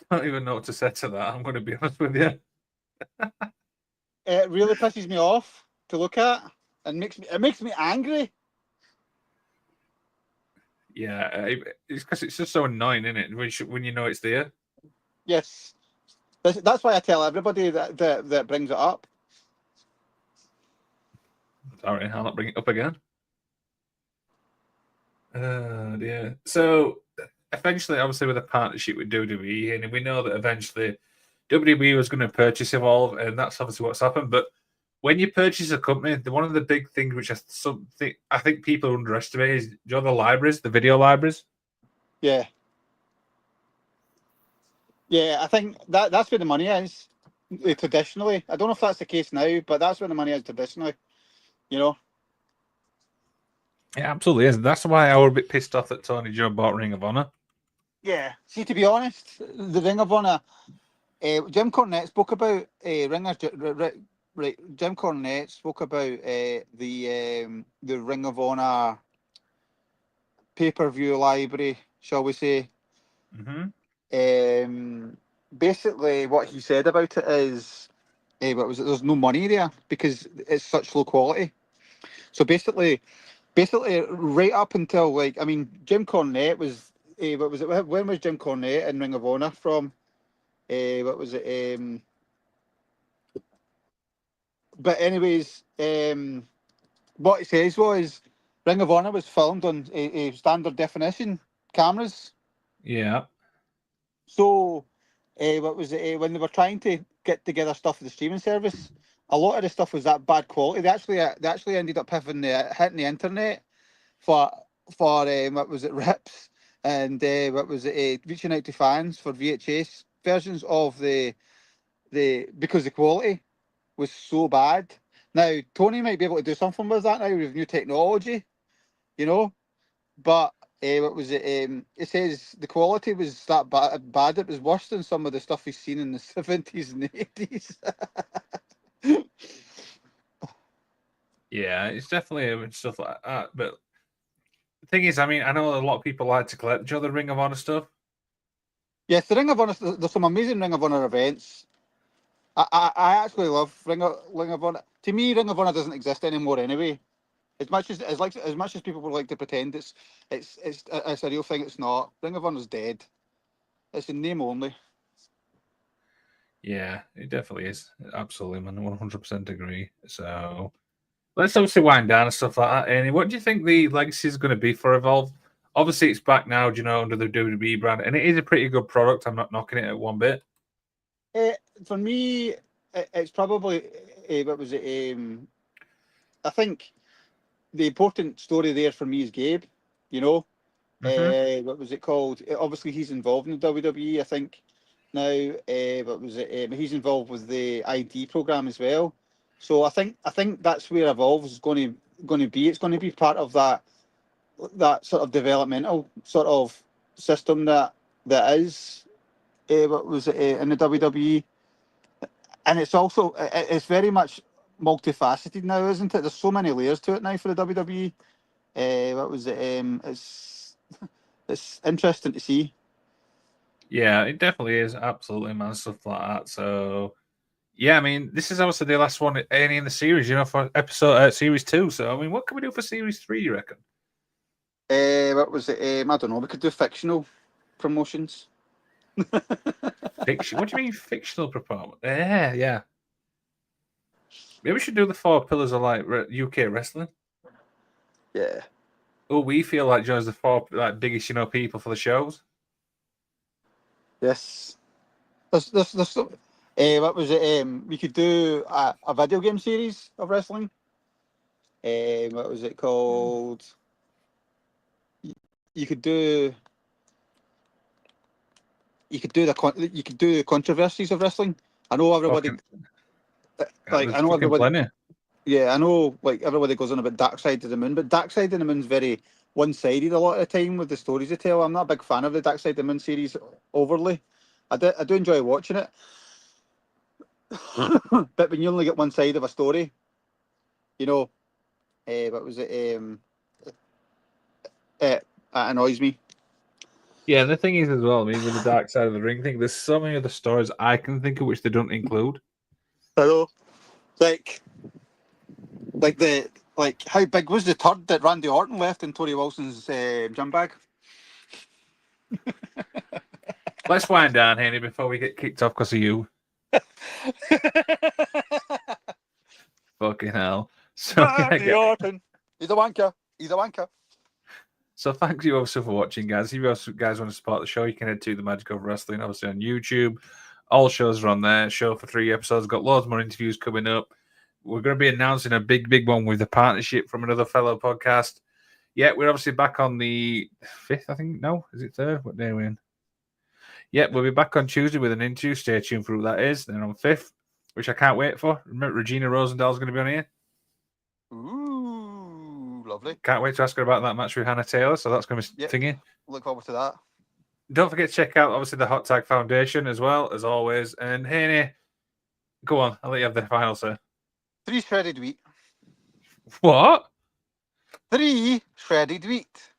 don't even know what to say to that. I'm going to be honest with you. it really pisses me off to look at and makes me angry. Yeah, it's because it's just so annoying, isn't it? When you know it's there. Yes. That's why I tell everybody that brings it up. Sorry, I'll not bring it up again. Oh, dear. So, eventually, obviously, with a partnership with WWE, and we know that eventually WWE was going to purchase Evolve, and that's obviously what's happened. But when you purchase a company, one of the big things which I think people underestimate is the libraries, the video libraries. Yeah. Yeah, I think that's where the money is traditionally. I don't know if that's the case now, but that's where the money is traditionally. You know? It absolutely is. That's why I was a bit pissed off that Tony Joe bought Ring of Honor. Yeah. See, to be honest, the Ring of Honor, Jim Cornette spoke about Jim Cornette spoke about the Ring of Honor pay-per-view library, shall we say. Mm-hmm. Basically, what he said about it is, what was it? There's no money there because it's such low quality. So basically, right up until Jim Cornette was, what was it? When was Jim Cornette in Ring of Honor from? What was it? But anyways, what it says was Ring of Honor was filmed on a standard definition cameras. Yeah. So, what was it? When they were trying to get together stuff for the streaming service, a lot of the stuff was that bad quality. They actually ended up hitting the internet for what was it, rips, and what was it, reaching out to fans for VHS versions of the because the quality was so bad. Now Tony might be able to do something with that now with new technology, you know, but what was it? It says the quality was that bad. It was worse than some of the stuff he's seen in the 70s and 80s. Yeah, it's definitely stuff like that. But the thing is, I mean, I know a lot of people like to collect the Ring of Honor stuff. Yes, the Ring of Honor. There's some amazing Ring of Honor events. I actually love Ring of Honor. To me, Ring of Honor doesn't exist anymore anyway. As much as people would like to pretend it's a real thing, it's not. Ring of Honor's dead. It's in name only. Yeah, it definitely is. Absolutely, man. 100% agree. So let's obviously wind down and stuff like that. Annie, what do you think the legacy is going to be for Evolve? Obviously, it's back now, under the WWE brand, and it is a pretty good product. I'm not knocking it at one bit. For me, it's probably what was it? I think the important story there for me is Gabe. You know, what was it called? Obviously, he's involved in the WWE. I think now. What was it? He's involved with the ID program as well. So I think that's where Evolve is going to be. It's going to be part of that sort of developmental sort of system that is. What was it in the WWE? And it's also it's very much multifaceted now, isn't it? There's so many layers to it now for the WWE. What was it? It's interesting to see. Yeah, it definitely is. Absolutely, man. Stuff like that. So, yeah, I mean, this is obviously the last one in the series, for episode series 2. So, I mean, what can we do for series 3? You reckon? What was it? I don't know. We could do fictional promotions. Fiction? What do you mean fictional performance? Yeah. Maybe we should do the 4 pillars of like UK wrestling. Yeah. Oh, we feel like Joe's the 4 like biggest people for the shows. Yes. There's what was it? We could do a video game series of wrestling. What was it called? You could do. You could do the controversies of wrestling. I know everybody. Like I know everybody. Plenty. Yeah, I know. Like everybody goes on about Dark Side of the Moon, but Dark Side of the Moon's very one-sided a lot of the time with the stories they tell. I'm not a big fan of the Dark Side of the Moon series overly. I do enjoy watching it, but when you only get one side of a story, you know, what was it? It annoys me. Yeah, the thing is as well, I mean, with the Dark Side of the Ring thing, there's so many other stories I can think of which they don't include. I know. Like how big was the turd that Randy Orton left in Tori Wilson's gym bag? Let's wind down, Henry, before we get kicked off because of you. Fucking hell. So, Randy Orton. He's a wanker. He's a wanker. So thank you also for watching, guys. If you guys want to support the show, you can head to The Magic of Wrestling, obviously on YouTube. All shows are on there. Show for 3 episodes. Got loads more interviews coming up. We're going to be announcing a big one with a partnership from another fellow podcast. Yeah, we're obviously back on the 5th, I think. No, is it 3rd? What day are we in? Yeah, we'll be back on Tuesday with an interview. Stay tuned for who that is. Then on 5th, which I can't wait for. Remember, Regina Rosendal's going to be on here. Ooh, lovely. Can't wait to ask her about that match with Hannah Taylor. So that's going to be thingy. Look forward to that. Don't forget to check out, obviously, the Hot Tag Foundation as well, as always. And Haney, go on. I'll let you have the final, sir. 3 shredded wheat. What? 3 shredded wheat.